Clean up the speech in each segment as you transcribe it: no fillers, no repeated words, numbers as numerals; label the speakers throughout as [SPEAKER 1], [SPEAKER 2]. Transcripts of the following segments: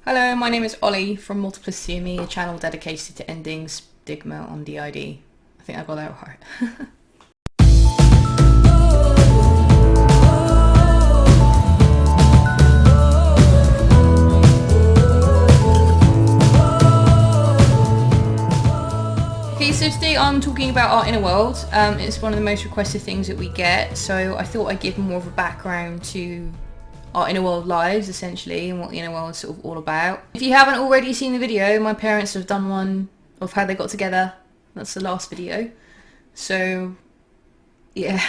[SPEAKER 1] Hello, my name is Ollie from MultiplicityAndMe, a channel dedicated to ending stigma on DID. I think I got that right. Okay, so today I'm talking about our inner world. It's one of the most requested things that we get, so I thought I'd give more of a background to our inner world lives, essentially, and what the inner world is sort of all about. If you haven't already seen the video, my parents have done one of how they got together. That's the last video. So, yeah,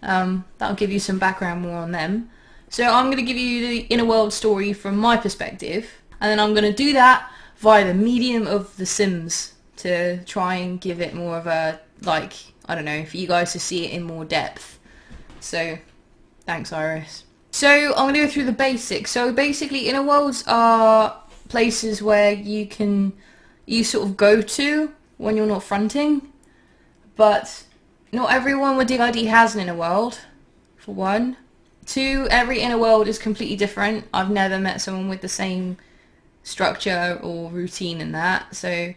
[SPEAKER 1] that'll give you some background more on them. So I'm going to give you the inner world story from my perspective, and then I'm going to do that via the medium of The Sims to try and give it more of a, like, I don't know, for you guys to see it in more depth. So, thanks, Iris. So I'm going to go through the basics. So basically, inner worlds are places where you sort of go to when you're not fronting, but not everyone with DID has an inner world, for one. Two, every inner world is completely different. I've never met someone with the same structure or routine in that. So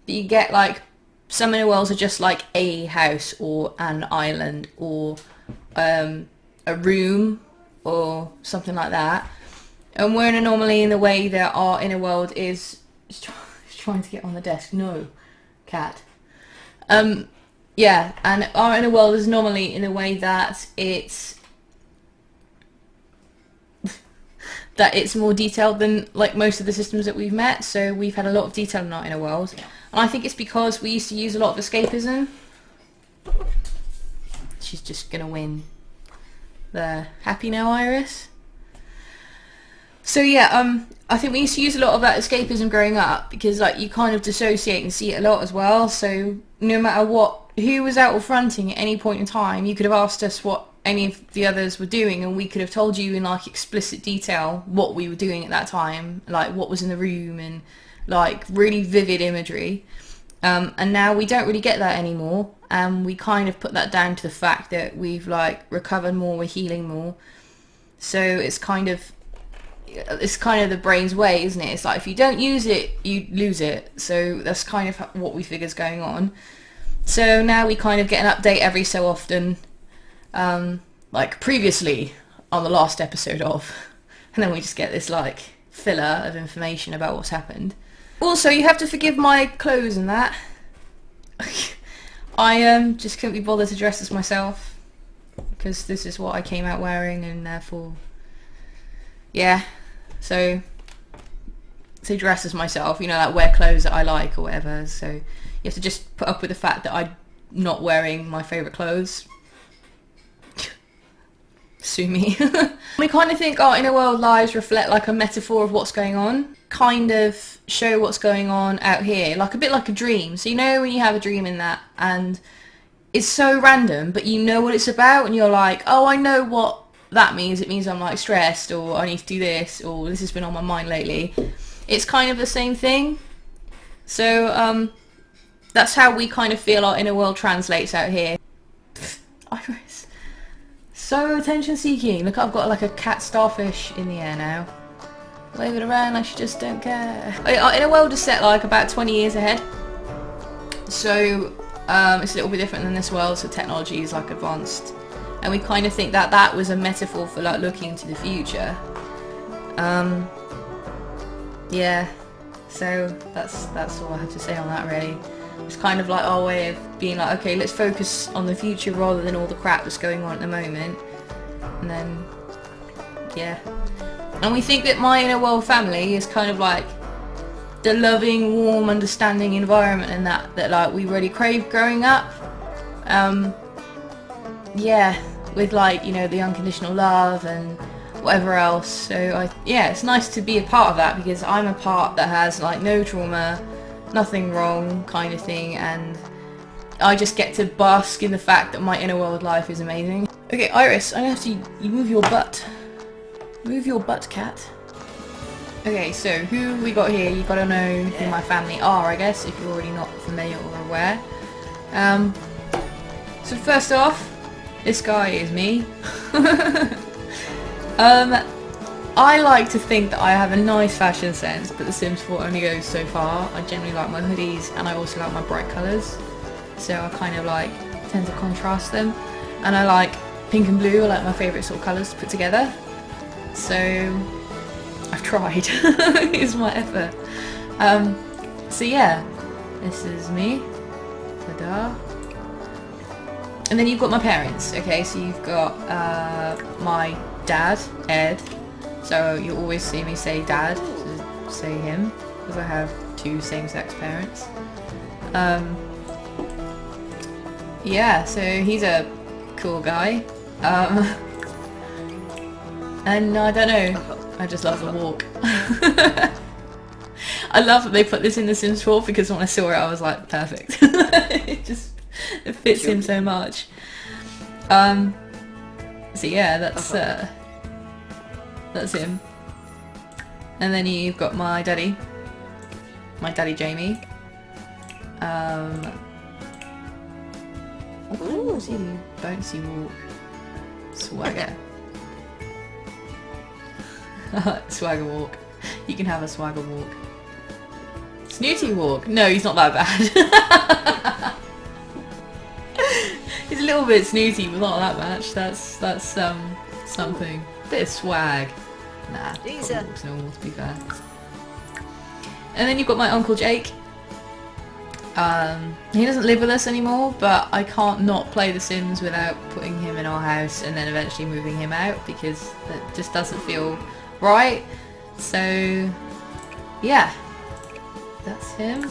[SPEAKER 1] you get like, some inner worlds are just like a house or an island or a room or something like that, and we're normally in the way that our inner world is trying to get on the desk. No, cat. Yeah, and our inner world is normally in a way that it's more detailed than like most of the systems that we've met. So we've had a lot of detail in our inner world, and I think it's because we used to use a lot of escapism. She's just gonna win. There. Happy now, Iris? So yeah, I think we used to use a lot of that escapism growing up because like you kind of dissociate and see it a lot as well. So no matter who was out or fronting at any point in time, you could have asked us what any of the others were doing, and we could have told you in like explicit detail what we were doing at that time, like what was in the room, and like really vivid imagery. And now we don't really get that anymore, and we kind of put that down to the fact that we've like recovered more, we're healing more. So it's kind of the brain's way, isn't it? It's like if you don't use it, you lose it. So that's kind of what we figure is going on. So now we kind of get an update every so often, like previously on the last episode of, and then we just get this like filler of information about what's happened. Also, you have to forgive my clothes and that. I just couldn't be bothered to dress as myself because this is what I came out wearing, and therefore, yeah. So dress as myself, you know, like wear clothes that I like or whatever. So you have to just put up with the fact that I'm not wearing my favourite clothes. Sue me. We kind of think our inner world lives reflect like a metaphor of what's going on, kind of show what's going on out here, like a bit like a dream. So you know when you have a dream in that and it's so random, but you know what it's about, and you're like, oh, I know what that means. It means I'm like stressed, or I need to do this, or this has been on my mind lately. It's kind of the same thing. So that's how we kind of feel our inner world translates out here. Iris. So attention seeking. Look, I've got like a cat starfish in the air now. Wave it around like she just don't care. Our inner world is set like about 20 years ahead. So it's a little bit different than this world, so technology is like advanced. And we kind of think that that was a metaphor for like looking into the future. Yeah, so that's all I have to say on that really. It's kind of like our way of being like, okay, let's focus on the future rather than all the crap that's going on at the moment. And then, yeah. And we think that my inner world family is kind of like the loving, warm, understanding environment, and that like we really craved growing up. Yeah, with like, you know, the unconditional love and whatever else. So yeah, it's nice to be a part of that because I'm a part that has like no trauma, nothing wrong kind of thing, and I just get to bask in the fact that my inner world life is amazing. Okay, Iris, I'm gonna have to you move your butt. Move your butt, cat. Okay, so who we got here? You gotta know who my family are, I guess, if you're already not familiar or aware. So first off, this guy is me. I like to think that I have a nice fashion sense, but The Sims 4 only goes so far. I generally like my hoodies, and I also like my bright colours. So I kind of like tend to contrast them. And I like pink and blue are like my favourite sort of colours to put together. So I've tried. It's my effort. So yeah, this is me. Ta-da. And then you've got my parents. Okay, so you've got my dad, Ed. So you'll always see me say dad, so say him, because I have 2 same-sex parents. Yeah, so he's a cool guy. And I don't know, I just love the walk. I love that they put this in The Sims 4 because when I saw it I was like, perfect. it fits him so much. So yeah, that's him. And then you've got my daddy Jamie. What's he? Bouncy walk. Swagger. Swagger walk. You can have a swagger walk. Snooty walk. No, he's not that bad. He's a little bit snooty, but not that much. That's something. Bit of swag. Nah, walks normal to be fair. And then you've got my Uncle Jake. He doesn't live with us anymore, but I can't not play The Sims without putting him in our house and then eventually moving him out because that just doesn't feel right. So yeah, that's him.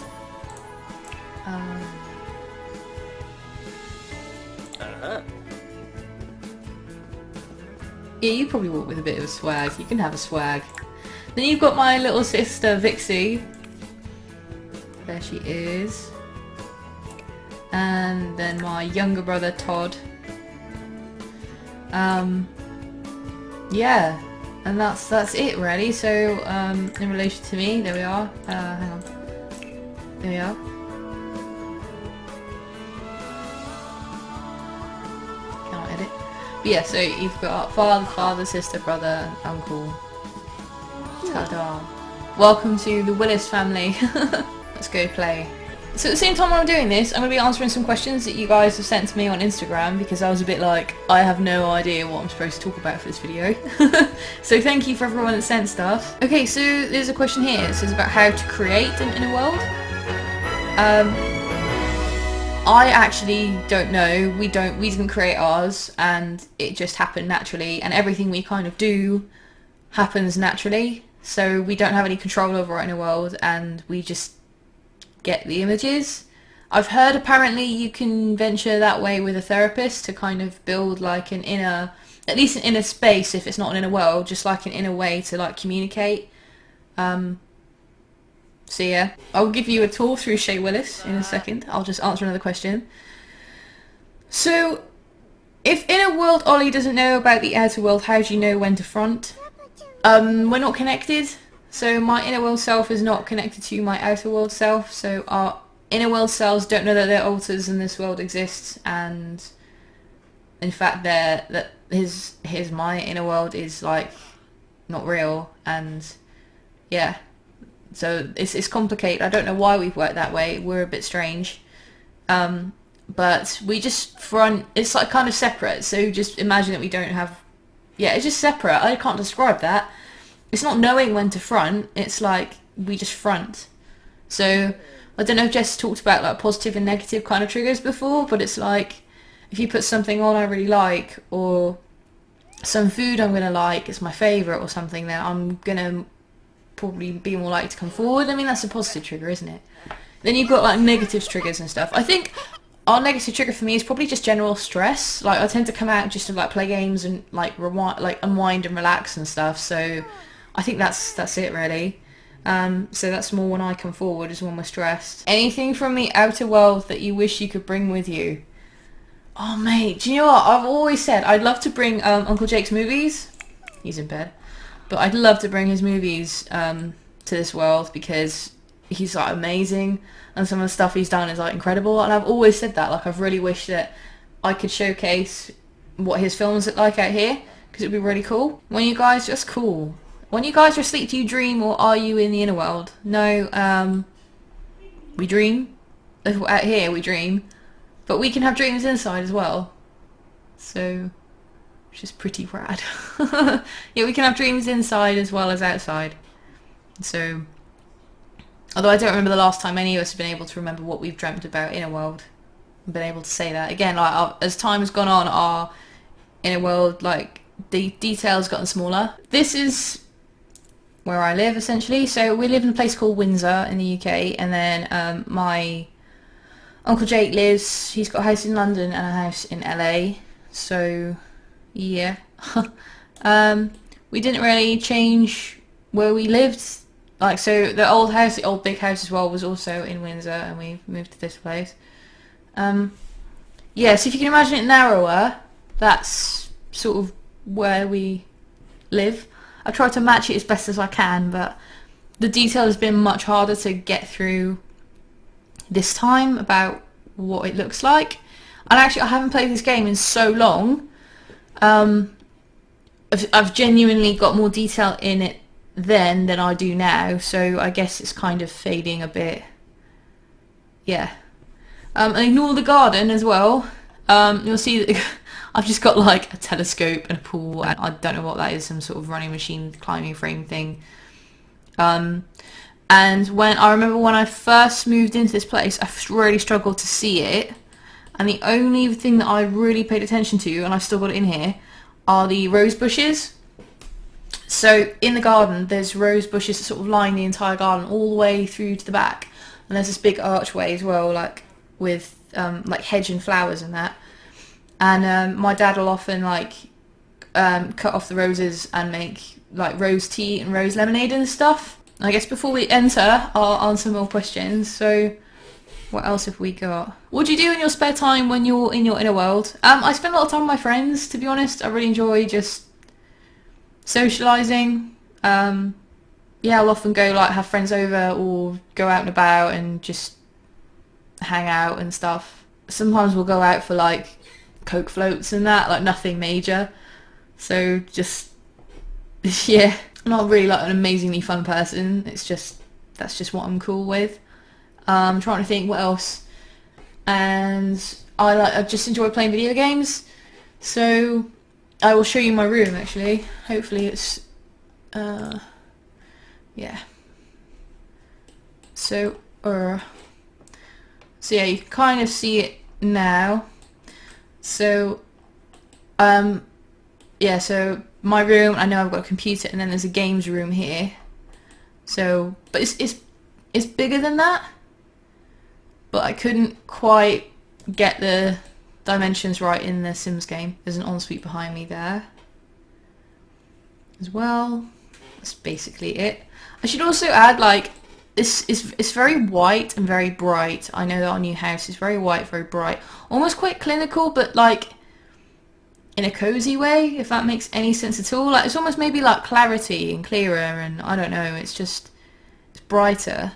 [SPEAKER 1] Yeah, you probably walk with a bit of swag. You can have a swag. Then you've got my little sister Vixie. There she is. And then my younger brother Todd. Yeah, and that's it really. So in relation to me, there we are. Hang on. There we are. Can't edit. But yeah, so you've got father, sister, brother, uncle. Ta-da. Welcome to the Willis family. Let's go play. So at the same time while I'm doing this, I'm going to be answering some questions that you guys have sent to me on Instagram because I was a bit like, I have no idea what I'm supposed to talk about for this video. So thank you for everyone that sent stuff. Okay, so there's a question here. It says about how to create an inner world. I actually don't know. We didn't create ours, and it just happened naturally, and everything we kind of do happens naturally. So we don't have any control over our inner world, and we just get the images. I've heard apparently you can venture that way with a therapist to kind of build like an inner, at least an inner space if it's not an inner world, just like an inner way to like communicate. So yeah, I'll give you a tour through Willis in a second. I'll just answer another question. So, if inner world Ollie doesn't know about the outer world, how do you know when to front? We're not connected. So my inner world self is not connected to my outer world self. So our inner world selves don't know that they're alters and this world exists. And in fact, my inner world is like not real. And yeah. So it's complicated. I don't know why we've worked that way. We're a bit strange. But we just front, it's like kind of separate. So just imagine that we don't have, yeah, it's just separate. I can't describe that. It's not knowing when to front. It's like we just front. So I don't know if Jess talked about like positive and negative kind of triggers before, but it's like if you put something on I really like, or some food I'm going to like, it's my favourite or something, then I'm going to probably be more likely to come forward. I mean, that's a positive trigger, isn't it? Then you've got like negative triggers and stuff. I think our negative trigger for me is probably just general stress. Like I tend to come out just to like play games and like unwind and relax and stuff. So I think that's it really. So that's more when I come forward, is when we're stressed. Anything from the outer world that you wish you could bring with you? Oh mate, do you know what? I've always said I'd love to bring Uncle Jake's movies. He's in bed. But I'd love to bring his movies to this world because he's like amazing and some of the stuff he's done is like incredible. And I've always said that, like I've really wished that I could showcase what his films look like out here because it'd be really cool. When you guys just cool. When you guys are asleep, do you dream or are you in the inner world? No, we dream. Out here we dream. But we can have dreams inside as well. So, which is pretty rad. Yeah, we can have dreams inside as well as outside. So, although I don't remember the last time any of us have been able to remember what we've dreamt about inner world. I've been able to say that. Again, like as time has gone on, our inner world, like, the details gotten smaller. This is where I live, essentially. So we live in a place called Windsor in the UK, and then my Uncle Jake lives, he's got a house in London and a house in LA. So, yeah. We didn't really change where we lived. Like, so the old house, the old big house as well, was also in Windsor, and we moved to this place. Yeah, so if you can imagine it narrower, that's sort of where we live. I've tried to match it as best as I can, but the detail has been much harder to get through this time about what it looks like. And actually, I haven't played this game in so long. I've genuinely got more detail in it then than I do now, so I guess it's kind of fading a bit. Yeah. And ignore the garden as well. You'll see that I've just got like a telescope and a pool, and I don't know what that is, some sort of running machine climbing frame thing. And when I remember when I first moved into this place, I really struggled to see it, and the only thing that I really paid attention to, and I've still got it in here, are the rose bushes. So in the garden there's rose bushes that sort of line the entire garden all the way through to the back, and there's this big archway as well, like with like hedge and flowers and that. And my dad will often like cut off the roses and make like rose tea and rose lemonade and stuff. I guess before we enter, I'll answer more questions. So what else have we got? What do you do in your spare time when you're in your inner world? I spend a lot of time with my friends, to be honest. I really enjoy just socialising. Yeah, I'll often go like have friends over or go out and about and just hang out and stuff. Sometimes we'll go out for like Coke floats and that, like nothing major. So just, yeah, I'm not really like an amazingly fun person. It's just, that's just what I'm cool with. I'm trying to think what else. And I just enjoy playing video games. So I will show you my room actually. Hopefully it's, yeah. So yeah, you can kind of see it now. So, yeah, so my room, I know I've got a computer, and then there's a games room here. So, but it's bigger than that. But I couldn't quite get the dimensions right in the Sims game. There's an ensuite behind me there as well. That's basically it. I should also add, like, it's very white and very bright. I know that our new house is very white, very bright. Almost quite clinical, but like in a cozy way, if that makes any sense at all. Like it's almost maybe like clarity and clearer, and I don't know, it's brighter.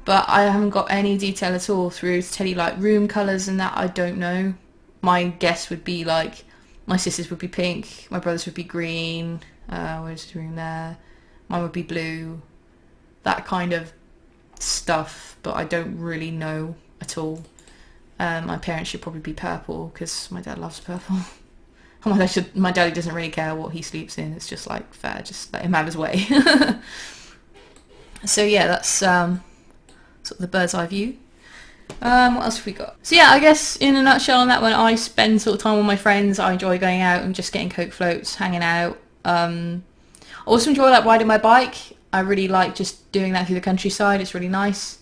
[SPEAKER 1] But I haven't got any detail at all through to tell you like room colours and that. I don't know. My guess would be like my sisters would be pink, my brothers would be green, where's the room there? Mine would be blue. That kind of stuff, but I don't really know at all. My parents should probably be purple because my dad loves purple. My daddy doesn't really care what he sleeps in. It's just like fair, just let him have his way. So yeah, that's sort of the bird's eye view. What else have we got? So yeah, I guess in a nutshell on that one, I spend sort of time with my friends. I enjoy going out and just getting Coke floats, hanging out. I also enjoy like riding my bike. I really like just doing that through the countryside. It's really nice.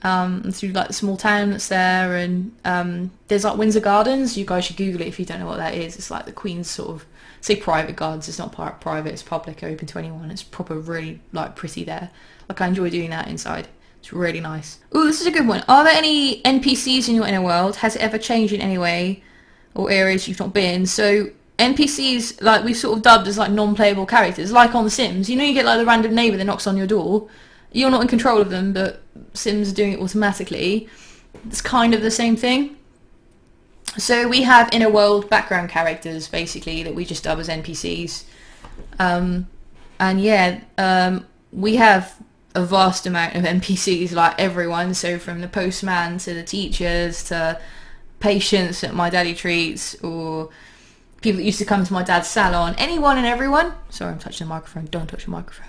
[SPEAKER 1] And through like the small town that's there, and there's like Windsor Gardens. You guys should Google it if you don't know what that is. It's like the Queen's sort of, say private gardens. It's not private, it's public, open to anyone. It's proper really like pretty there. Like I enjoy doing that inside. It's really nice. Ooh, this is a good one. Are there any NPCs in your inner world? Has it ever changed in any way or areas you've not been? So NPCs, like we've sort of dubbed as like non-playable characters, like on The Sims. You know, you get like the random neighbour that knocks on your door. You're not in control of them, but Sims are doing it automatically. It's kind of the same thing. So we have inner world background characters, basically, that we just dub as NPCs. And yeah, we have a vast amount of NPCs, like everyone. So from the postman to the teachers to patients that my daddy treats, or people that used to come to my dad's salon. Anyone and everyone. Sorry, I'm touching the microphone. Don't touch the microphone.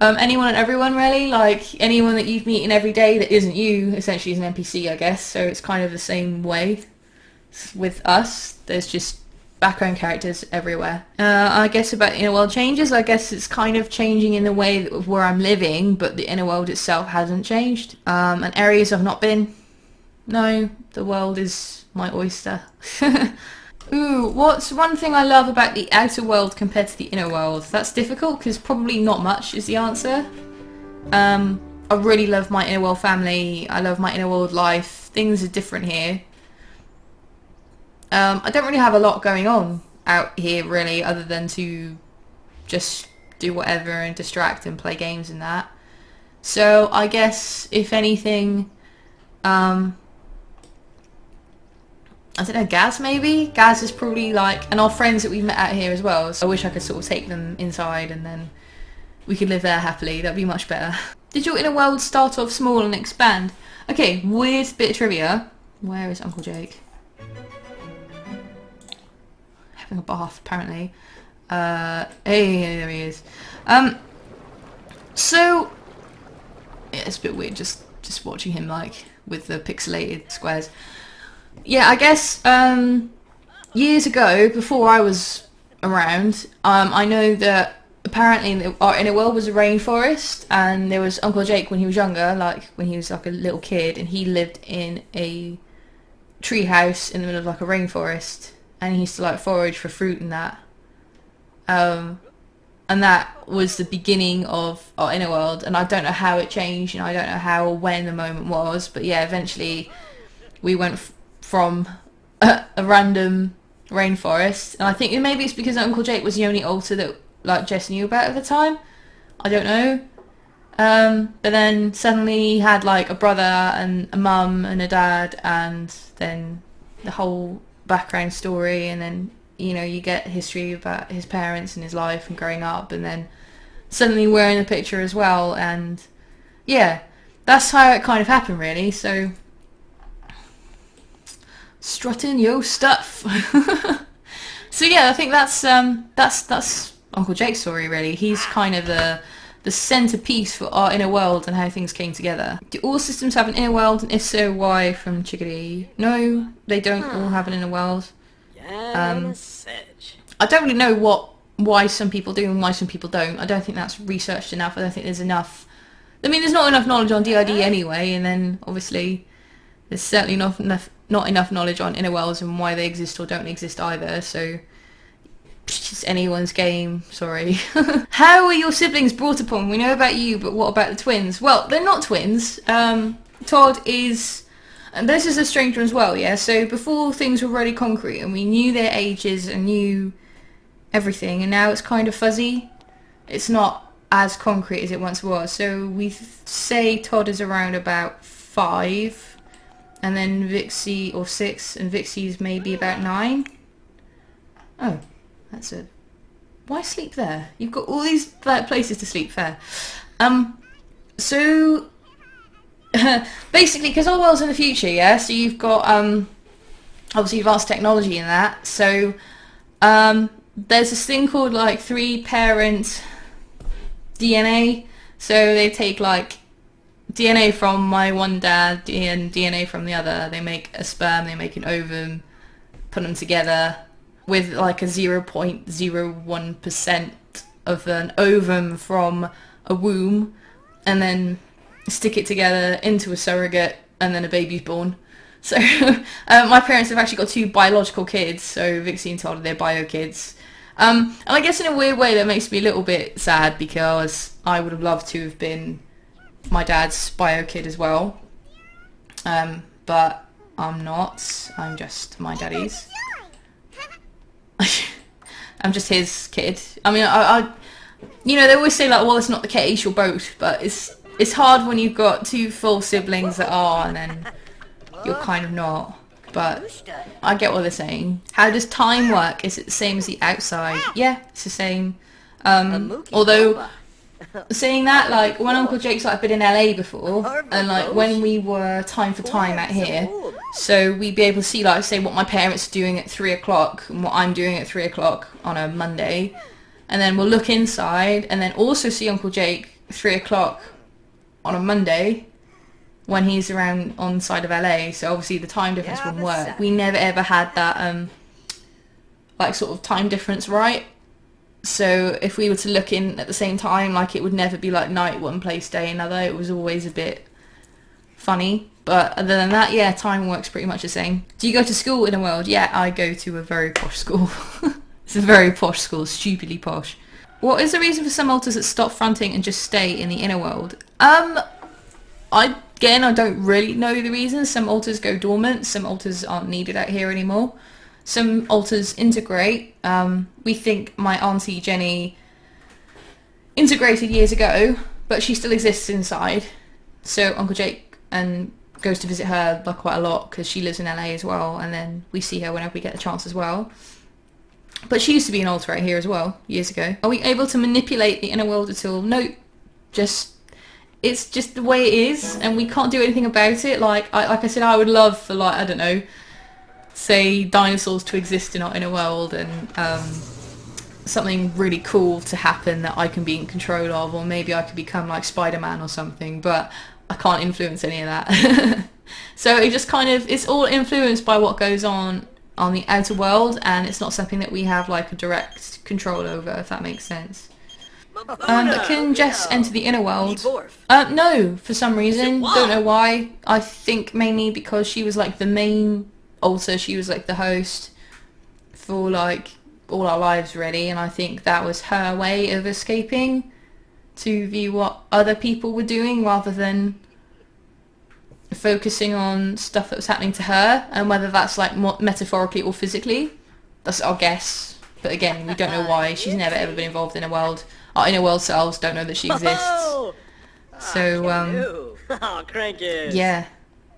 [SPEAKER 1] Anyone and everyone, really. Like anyone that you've meeting every day that isn't you, essentially is an NPC, I guess. So it's kind of the same way with us. There's just background characters everywhere. I guess about inner world changes, I guess it's kind of changing in the way of where I'm living, but the inner world itself hasn't changed. And areas I've not been. No, the world is my oyster. Ooh, what's one thing I love about the outer world compared to the inner world? That's difficult because probably not much is the answer. I really love my inner world family. I love my inner world life. Things are different here. I don't really have a lot going on out here really, other than to just do whatever and distract and play games and that. So I guess if anything, I don't know, Gaz maybe? Gaz is probably like, and our friends that we've met out here as well, so I wish I could sort of take them inside and then we could live there happily. That'd be much better. Did your inner world start off small and expand? Okay, weird bit of trivia. Where is Uncle Jake? Having a bath, apparently. Hey, there he is. So, yeah, it's a bit weird just watching him like with the pixelated squares. Yeah, I guess years ago, before I was around, I know that apparently our inner world was a rainforest, and there was Uncle Jake when he was younger, like when he was like a little kid, and he lived in a tree house in the middle of like a rainforest, and he used to like forage for fruit and that. And that was the beginning of our inner world, and I don't know how it changed, and I don't know how or when the moment was, but yeah, eventually we went from a random rainforest, and I think maybe it's because Uncle Jake was the only altar that like Jess knew about at the time. I don't know. But then suddenly he had like a brother and a mum and a dad, and then the whole background story, and then you know you get history about his parents and his life and growing up, and then suddenly we're in the picture as well, and yeah, that's how it kind of happened really. So strutting yo stuff. So yeah, I think that's Uncle Jake's story really. He's kind of the centerpiece for our inner world and how things came together. Do all systems have an inner world, and if so, why? From Chickadee. No, they don't all have an inner world. I don't really know why some people do and why some people don't. I don't think that's researched enough. I don't think there's enough. I mean, there's not enough knowledge on DID anyway, and then obviously there's certainly not enough knowledge on inner worlds and why they exist or don't exist either, so it's anyone's game, sorry. How were your siblings brought upon? We know about you, but what about the twins? Well, they're not twins. Todd is... And this is a strange one as well, yeah? So before things were really concrete and we knew their ages and knew everything, and now it's kind of fuzzy. It's not as concrete as it once was. So we say Todd is around about 5, and then Vixie, or 6, and Vixie's maybe about 9. Oh, that's a... Why sleep there? You've got all these places to sleep, fair. So... basically, because our world's in the future, yeah? So you've got, obviously advanced technology in that. So, there's this thing called, like, 3-parent DNA. So they take, like, DNA from my one dad and DNA from the other. They make a sperm, they make an ovum, put them together with like a 0.01% of an ovum from a womb, and then stick it together into a surrogate, and then a baby's born. So my parents have actually got 2 biological kids, so Vixie and Todd are their bio kids. And I guess in a weird way that makes me a little bit sad, because I would have loved to have been my dad's bio kid as well, but I'm not. I'm just my daddy's. I'm just his kid. I mean, I you know, they always say like, well, it's not the case, you're both, but it's hard when you've got 2 full siblings that are, and then you're kind of not. But I get what they're saying. How does time work? Is it the same as the outside? Yeah, it's the same. Although, saying that, like, when Uncle Jake's like been in LA before, and like when we were time for time out here, so we'd be able to see, like, say what my parents are doing at 3 o'clock and what I'm doing at 3 o'clock on a Monday, and then we'll look inside and then also see Uncle Jake 3 o'clock on a Monday when he's around on the side of LA. So obviously the time difference wouldn't work. We never ever had that like sort of time difference right. So if we were to look in at the same time, like, it would never be like night one place, day another. It was always a bit funny. But other than that, yeah, time works pretty much the same. Do you go to school in a world? Yeah, I go to a very posh school. It's a very posh school, stupidly posh. What is the reason for some alters that stop fronting and just stay in the inner world? I don't really know the reasons. Some alters go dormant, some alters aren't needed out here anymore. Some alters integrate. We think my auntie Jenny integrated years ago, but she still exists inside. So Uncle Jake goes to visit her like quite a lot because she lives in LA as well, and then we see her whenever we get the chance as well. But she used to be an alter out here as well, years ago. Are we able to manipulate the inner world at all? No, it's just the way it is, and we can't do anything about it. Like I said, I would love for, like, I don't know, say dinosaurs to exist in our inner world, and something really cool to happen that I can be in control of, or maybe I could become like Spider-Man or something, but I can't influence any of that. So it just kind of, it's all influenced by what goes on the outer world, and it's not something that we have like a direct control over, if that makes sense. Can Jess enter the inner world? No, for some reason. Don't know why. I think mainly because she was like the main alter, she was like the host for like all our lives really, and I think that was her way of escaping to view what other people were doing rather than focusing on stuff that was happening to her, and whether that's like metaphorically or physically, that's our guess. But again, we don't know why. She's never ever been involved in a world. Our inner world selves don't know that she exists. So yeah,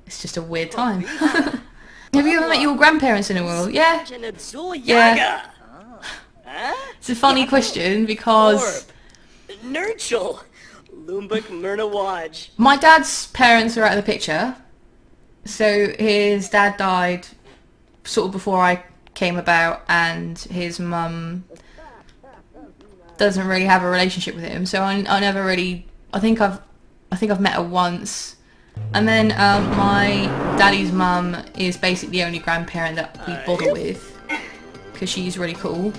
[SPEAKER 1] it's just a weird time. Have you ever met your grandparents in a world? Yeah. Yeah. It's a funny question because my dad's parents are out of the picture. So his dad died sort of before I came about, and his mum doesn't really have a relationship with him. So I never really. I think I've met her once. And then my daddy's mum is basically the only grandparent that we bother with because she's really cool.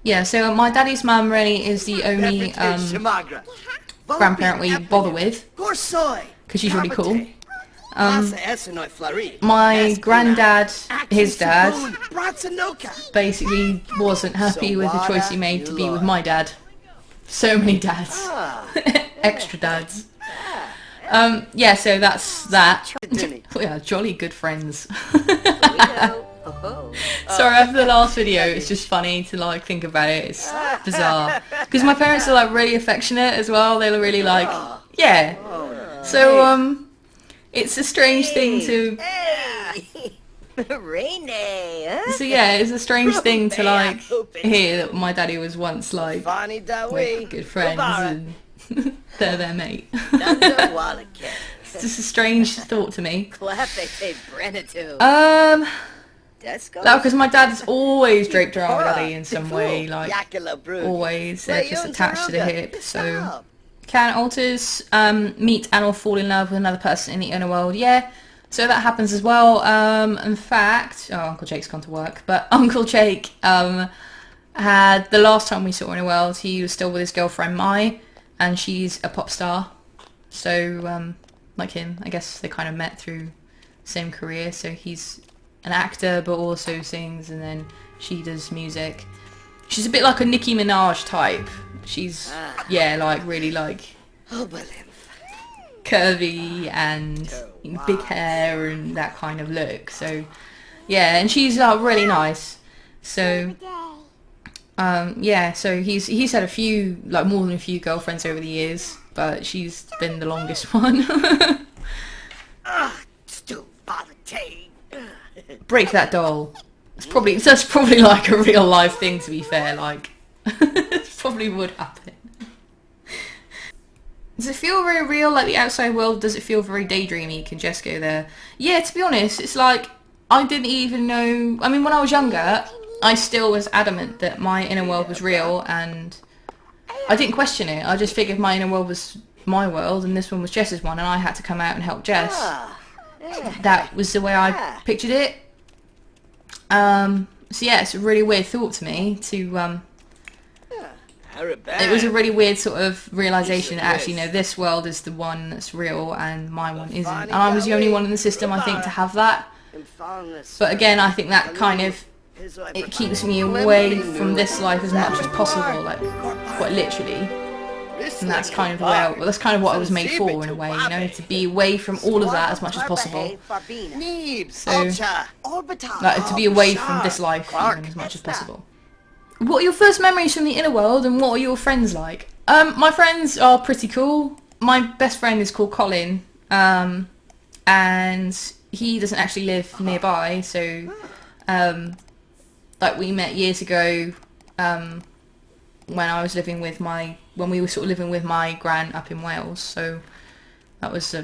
[SPEAKER 1] Yeah, so my daddy's mum really is the only grandparent we bother with because she's really cool. My granddad, his dad, basically wasn't happy with the choice he made to be with my dad. So many dads. Extra dads. Yeah, so that's that. We are jolly good friends. Sorry, after the last video, it's just funny to like think about it. It's bizarre. Because my parents are like really affectionate as well. They're really like, yeah. So, it's a strange thing to... So yeah, it's a strange thing to like hear that my daddy was once like with good friends and they're their mate. It's just a strange thought to me. Because my dad's always draped around my daddy in some way, like always. They're just attached to the hip, so... Can alters meet and or fall in love with another person in the inner world? Yeah, so that happens as well. In fact, Uncle Jake's gone to work, but Uncle Jake had, the last time we saw in a world, he was still with his girlfriend Mai, and she's a pop star. So, like him, I guess they kind of met through the same career. So he's an actor, but also sings, and then she does music. She's a bit like a Nicki Minaj type. She's, yeah, like really like curvy and big hair and that kind of look. So, yeah, and she's really nice. So, yeah, so he's had a few, like more than a few girlfriends over the years, but she's been the longest one. break that doll. That's probably like a real life thing, to be fair. Like, it probably would happen. Does it feel very real, like the outside world? Does it feel very daydreamy? Can Jess go there? Yeah, to be honest, it's like, I didn't even know... I mean, when I was younger, I still was adamant that my inner world was real, and I didn't question it. I just figured my inner world was my world, and this one was Jess's one, and I had to come out and help Jess. That was the way I pictured it. So yeah, it's a really weird thought to me to... It was a really weird sort of realisation that actually, no, this world is the one that's real and my one isn't. And I was the only one in the system, I think, to have that. But again, I think that kind of, it keeps me away from this life as much as possible, like, quite literally. And that's kind of the way that's kind of what I was made for, in a way, you know, to be away from all of that as much as possible. So, like, to be away from this life even as much as possible. What are your first memories from the inner world, and what are your friends like? My friends are pretty cool. My best friend is called Colin, and he doesn't actually live nearby, so like we met years ago when I was living with when we were sort of living with my gran up in Wales, so that was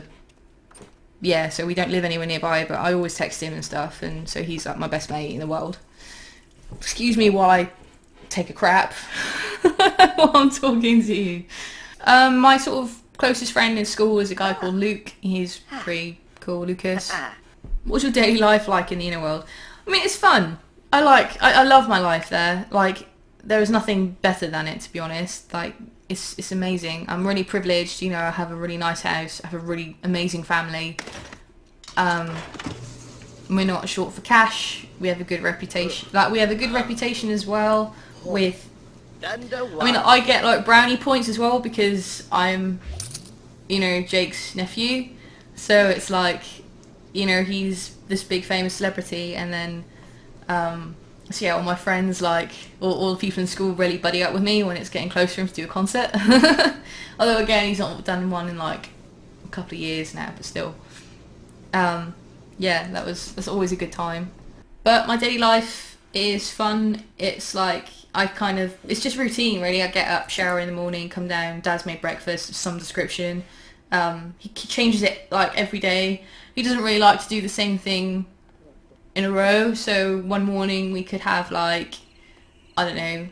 [SPEAKER 1] yeah, so we don't live anywhere nearby, but I always text him and stuff, and so he's like my best mate in the world. Excuse me while I take a crap while I'm talking to you. My sort of closest friend in school is a guy called Luke. He's pretty cool, Lucas. What's your daily life like in the inner world? I mean, it's fun. I love my life there. Like, there is nothing better than it, to be honest. Like, it's amazing. I'm really privileged, you know, I have a really nice house, I have a really amazing family. We're not short for cash. We have a good reputation. Like, we have a good reputation as well with... I mean, I get, like, brownie points as well because I'm, you know, Jake's nephew. So it's like, you know, he's this big famous celebrity, and then, so yeah, all my friends, like, all the people in school really buddy up with me when it's getting close for him to do a concert. Although, again, he's not done one in, like, a couple of years now, but still. Yeah, that's always a good time. But my daily life is fun. It's like, it's just routine, really. I get up, shower in the morning, come down, Dad's made breakfast of some description. He changes it, like, every day. He doesn't really like to do the same thing in a row, so one morning we could have, like, I don't know,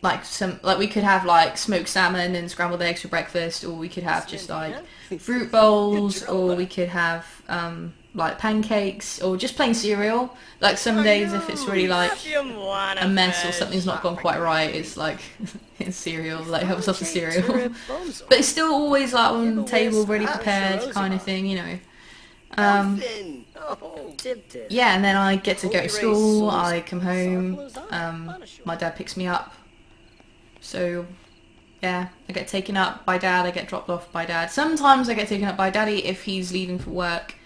[SPEAKER 1] like we could have, like, smoked salmon and scrambled eggs for breakfast, or we could have just, like, fruit bowls, or we could have like pancakes, or just plain cereal. Like, some days, if it's really like a mess or something's not gone quite right, it's like it's cereal, like help yourself to cereal. But it's still always like on the table, ready prepared kind of thing, you know. Yeah, and then I get to go to school, I come home, my dad picks me up, so yeah, I get taken up by Dad, I get dropped off by Dad. Sometimes I get taken up by Daddy if he's leaving for work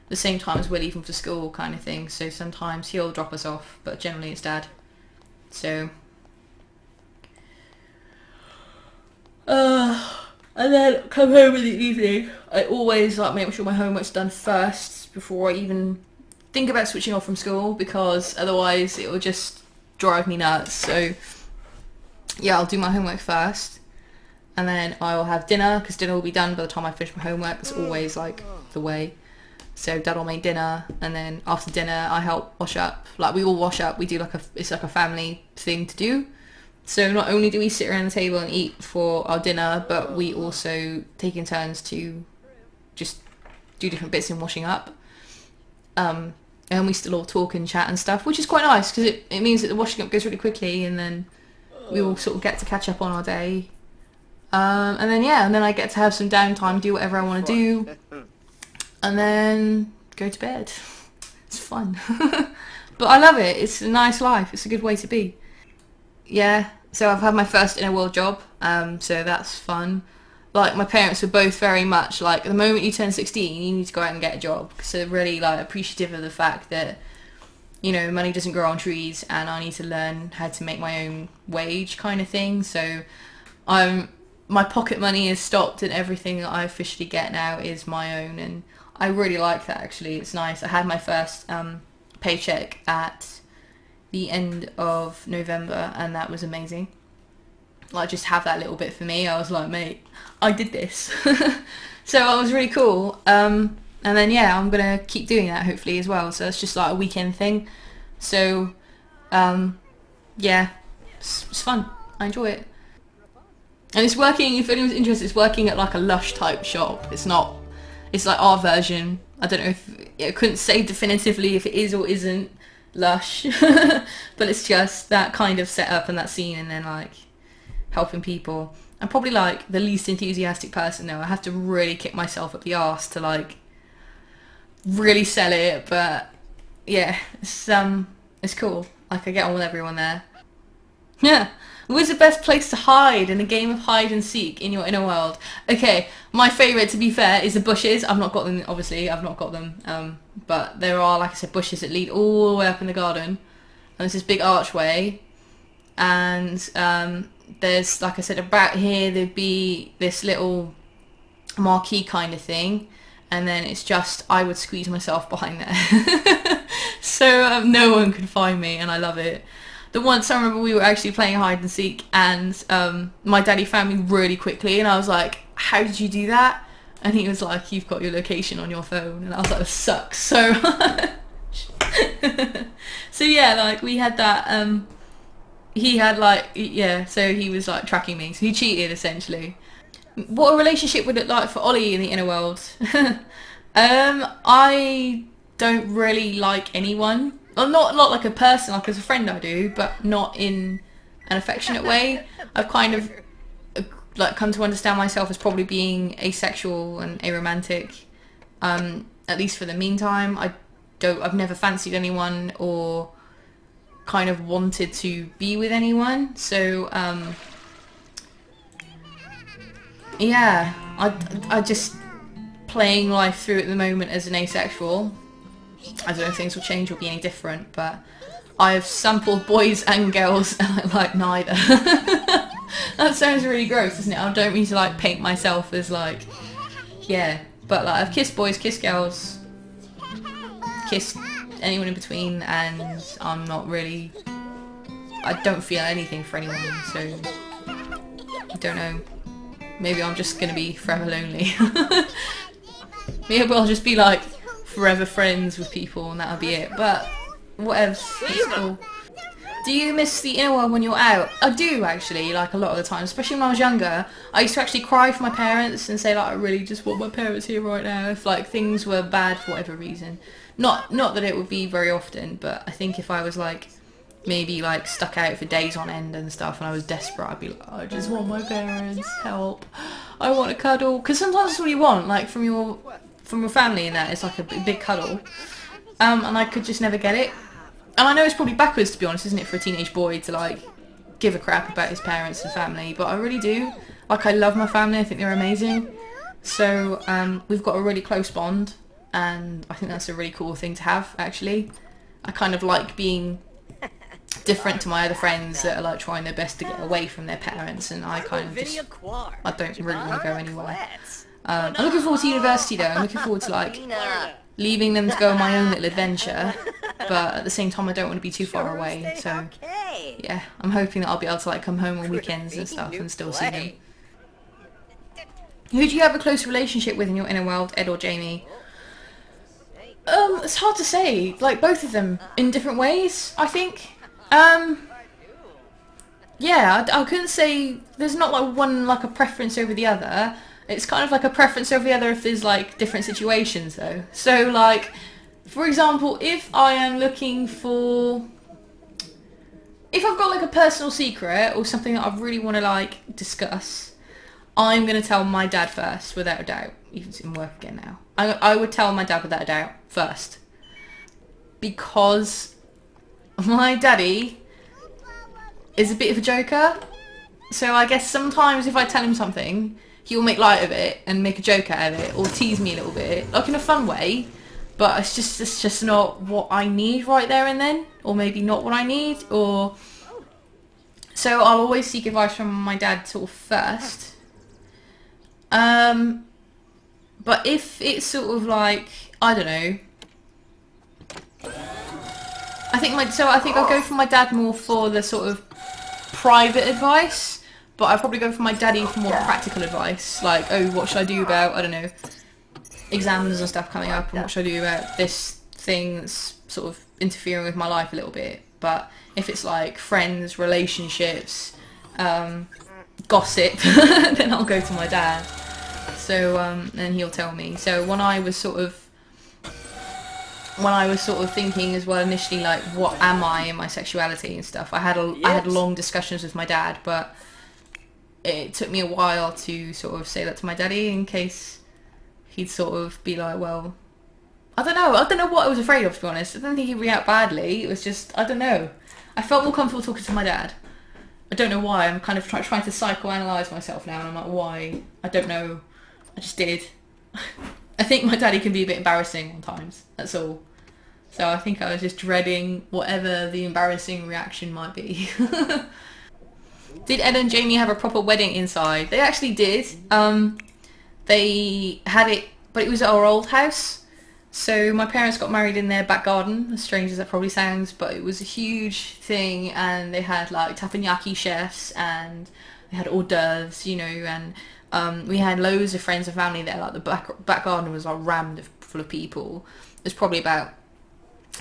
[SPEAKER 1] the same time as we're leaving for school, kind of thing. So sometimes he'll drop us off, but generally it's Dad. So, and then come home in the evening. I always like make sure my homework's done first before I even think about switching off from school, because otherwise it will just drive me nuts. So yeah, I'll do my homework first, and then I'll have dinner, because dinner will be done by the time I finish my homework. That's always like the way. So Dad will make dinner, and then after dinner I help wash up. Like, we all wash up, we do like it's like a family thing to do. So not only do we sit around the table and eat for our dinner, but we also take in turns to just do different bits in washing up. And we still all talk and chat and stuff, which is quite nice, because it means that the washing up goes really quickly, and then we all sort of get to catch up on our day. And then yeah, and then I get to have some downtime, do whatever I want to do, and then go to bed. It's fun. But I love it. It's a nice life. It's a good way to be. Yeah, so I've had my first inner world job, so that's fun. Like, my parents were both very much like, the moment you turn 16, you need to go out and get a job. So they're really, like, appreciative of the fact that, you know, money doesn't grow on trees, and I need to learn how to make my own wage, kind of thing. So my pocket money is stopped, and everything that I officially get now is my own, and I really like that actually. It's nice. I had my first paycheck at the end of November, and that was amazing. Like, just have that little bit for me. I was like, mate, I did this. So it was really cool. And then yeah, I'm gonna keep doing that hopefully as well. So it's just like a weekend thing. So yeah, it's fun. I enjoy it. And it's working, if anyone's interested, it's working at like a Lush type shop. It's not, it's like our version. I don't know if, I couldn't say definitively if it is or isn't Lush. But it's just that kind of setup and that scene, and then like helping people. I'm probably like the least enthusiastic person now. I have to really kick myself up the arse to like really sell it, but yeah, it's cool. Like, I get on with everyone there. Yeah. Where's the best place to hide in a game of hide and seek in your inner world? Okay, my favourite, to be fair, is the bushes. I've not got them, obviously. I've not got them. But there are, like I said, bushes that lead all the way up in the garden. And there's this big archway. And there's, like I said, about here, there'd be this little marquee kind of thing. And then it's just, I would squeeze myself behind there. So no one could find me, and I love it. The once I remember we were actually playing hide and seek, and my daddy found me really quickly, and I was like, how did you do that? And he was like, you've got your location on your phone. And I was like, this sucks so much. So yeah, like we had that, he had like, yeah, so he was like tracking me, so he cheated essentially. What a relationship would it like for Ollie in the inner world? I don't really like anyone. Well, not like a person, like as a friend I do, but not in an affectionate way. I've kind of like come to understand myself as probably being asexual and aromantic, at least for the meantime. I've never fancied anyone or kind of wanted to be with anyone. So yeah, I just playing life through at the moment as an asexual. I don't know if things will change or be any different, but I've sampled boys and girls and I like neither. That sounds really gross, doesn't it? I don't mean to like paint myself as like, yeah, but like I've kissed boys, kissed girls, kissed anyone in between, and I'm not really, I don't feel anything for anyone, so I don't know. Maybe I'm just gonna be forever lonely. Maybe I'll just be like forever friends with people and that'll be it, but whatever, it's cool. Do you miss the inner world when you're out? I do actually, like a lot of the time, especially when I was younger. I used to actually cry for my parents and say like, I really just want my parents here right now if like things were bad for whatever reason. Not that it would be very often, but I think if I was like maybe like stuck out for days on end and stuff and I was desperate, I'd be like, I just want my parents, help, I want a cuddle, because sometimes that's what you want, like from your family, and that it's like a big cuddle, and I could just never get it. And I know it's probably backwards, to be honest, isn't it, for a teenage boy to like give a crap about his parents and family, but I really do. Like, I love my family, I think they're amazing, so we've got a really close bond, and I think that's a really cool thing to have, actually. I kind of like being different to my other friends that are like trying their best to get away from their parents, and I kind of just, I don't really want to go anywhere. I'm looking forward to university though. I'm looking forward to like leaving them to go on my own little adventure, but at the same time I don't want to be too far away, so yeah, I'm hoping that I'll be able to like come home on weekends and stuff and still see them. Who do you have a close relationship with in your inner world, Ed or Jamie? It's hard to say, like both of them in different ways, I think. Yeah, I couldn't say, there's not like one, like a preference over the other. It's kind of like a preference over the other if there's like different situations though. So like, for example, if I am looking for, if I've got like a personal secret or something that I really want to like discuss, I'm going to tell my dad first, without a doubt. Even in work again now. I would tell my dad without a doubt first. Because my daddy is a bit of a joker. So I guess sometimes if I tell him something, he'll make light of it and make a joke out of it or tease me a little bit, like in a fun way, but it's just not what I need right there and then, or maybe not what I need, or so I'll always seek advice from my dad sort of first. But if it's sort of like, I don't know, I think I'll go for my dad more for the sort of private advice, but I'd probably go for my daddy for more practical advice, like, oh, what should I do about, I don't know, exams and stuff coming up, and what should I do about this thing that's sort of interfering with my life a little bit. But if it's like friends, relationships, gossip, then I'll go to my dad. So and he'll tell me. So when I was sort of thinking as well initially, like, what am I in my sexuality and stuff, I had long discussions with my dad, but it took me a while to sort of say that to my daddy, in case he'd sort of be like, well, I don't know what I was afraid of, to be honest. I don't think he'd react badly. It was just, I don't know. I felt more comfortable talking to my dad. I don't know why. I'm kind of trying to psychoanalyze myself now, and I'm like, why? I don't know. I just did. I think my daddy can be a bit embarrassing at times. That's all. So I think I was just dreading whatever the embarrassing reaction might be. Did Ed and Jamie have a proper wedding inside? They actually did. They had it, but it was at our old house. So my parents got married in their back garden, as strange as that probably sounds, but it was a huge thing, and they had like teppanyaki chefs, and they had hors d'oeuvres, you know, and we had loads of friends and family there. Like the back garden was like rammed full of people. There's probably about,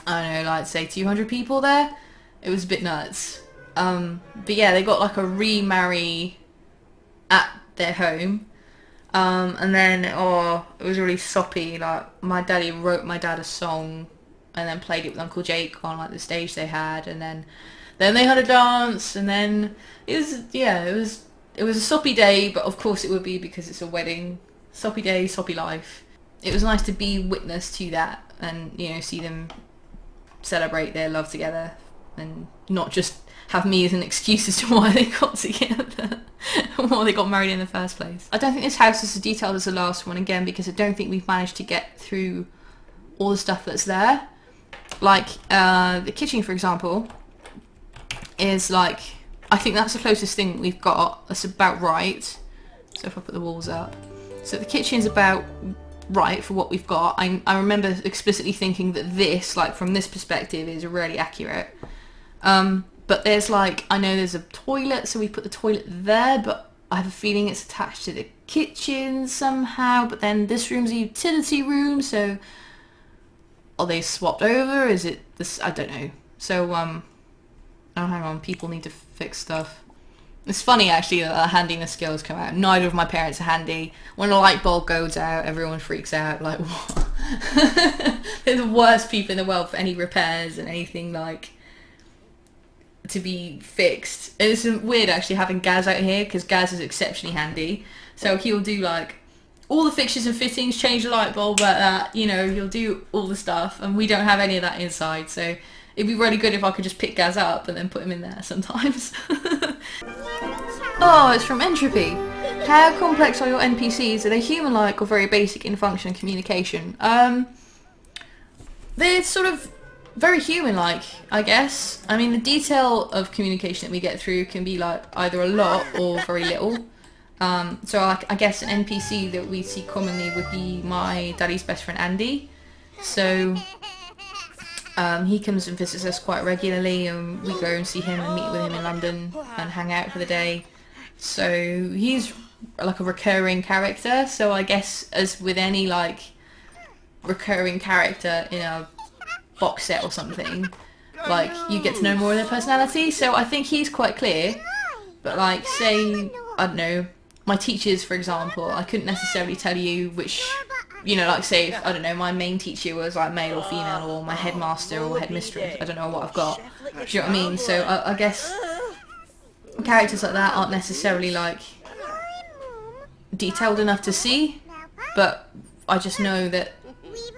[SPEAKER 1] I don't know, like say 200 people there. It was a bit nuts. But yeah, they got like a remarry at their home. And then, it was really soppy. Like, my daddy wrote my dad a song and then played it with Uncle Jake on like the stage they had, and then they had a dance, and then it was a soppy day, but of course it would be because it's a wedding. Soppy day, soppy life. It was nice to be witness to that, and, you know, see them celebrate their love together, and not just have me as an excuse as to why they got together, why they got married in the first place. I don't think this house is as detailed as the last one, again, because I don't think we've managed to get through all the stuff that's there. Like, the kitchen, for example, is like, I think that's the closest thing we've got. That's about right. So if I put the walls up. So the kitchen's about right for what we've got. I remember explicitly thinking that this, like, from this perspective, is really accurate. But there's like, I know there's a toilet, so we put the toilet there, but I have a feeling it's attached to the kitchen somehow. But then this room's a utility room, so are they swapped over? Is it this? I don't know. So, oh, hang on, people need to fix stuff. It's funny actually that handiness skills come out. Neither of my parents are handy. When a light bulb goes out, everyone freaks out. Like, what? They're the worst people in the world for any repairs and anything like to be fixed. And it's weird actually having Gaz out here, because Gaz is exceptionally handy. So he'll do like all the fixtures and fittings, change the light bulb, like that, you know, he'll do all the stuff, and we don't have any of that inside. So it'd be really good if I could just pick Gaz up and then put him in there sometimes. Oh, it's from Entropy. How complex are your NPCs? Are they human-like or very basic in function and communication? They're sort of very human-like, I guess. I mean, the detail of communication that we get through can be like either a lot or very little. So I guess an NPC that we see commonly would be my daddy's best friend Andy. So he comes and visits us quite regularly, and we go and see him and meet with him in London and hang out for the day. So he's like a recurring character. So I guess as with any like recurring character in a box set or something, like you get to know more of their personality. So I think he's quite clear. But like, say, I don't know, my teachers, for example, I couldn't necessarily tell you which, you know, like say, if, I don't know, my main teacher was like male or female, or my headmaster or headmistress, I don't know what I've got. Do you know what I mean? So I guess characters like that aren't necessarily like detailed enough to see, but I just know that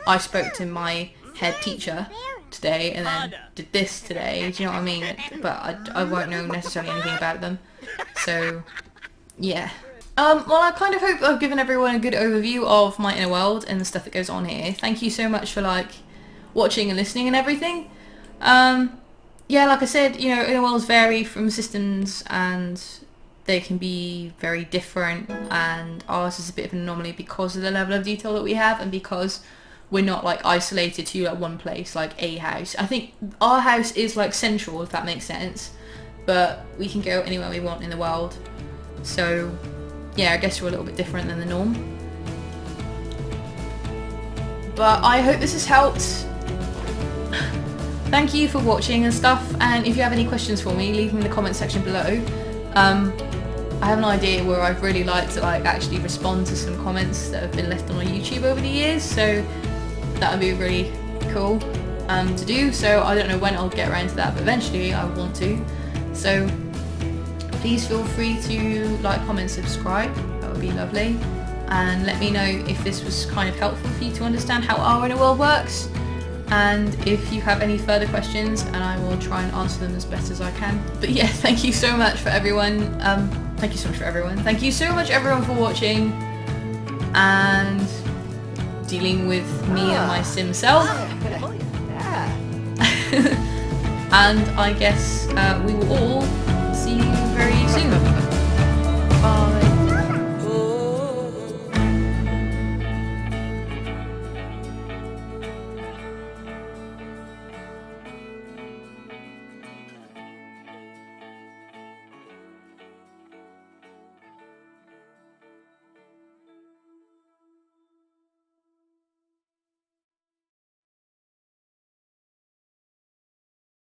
[SPEAKER 1] I spoke to my head teacher today and then did this today, do you know what I mean? But I won't know necessarily anything about them. So yeah. Well, I kind of hope I've given everyone a good overview of my inner world and the stuff that goes on here. Thank you so much for like watching and listening and everything. Yeah, like I said, you know, inner worlds vary from systems and they can be very different, and ours is a bit of an anomaly because of the level of detail that we have, and because we're not like isolated to like one place, like a house. I think our house is like central, if that makes sense, but we can go anywhere we want in the world. So yeah, I guess we're a little bit different than the norm. But I hope this has helped. Thank you for watching and stuff, and if you have any questions for me, leave them in the comment section below. I have an idea where I'd really like to like actually respond to some comments that have been left on my YouTube over the years, so that would be really cool to do. So I don't know when I'll get around to that, but eventually I want to. So please feel free to like, comment, subscribe. That would be lovely. And let me know if this was kind of helpful for you to understand how our inner world works. And if you have any further questions, and I will try and answer them as best as I can. But yeah, thank you so much for everyone. Thank you so much for everyone. Thank you so much everyone for watching and dealing with me and my sim self. And I guess we will all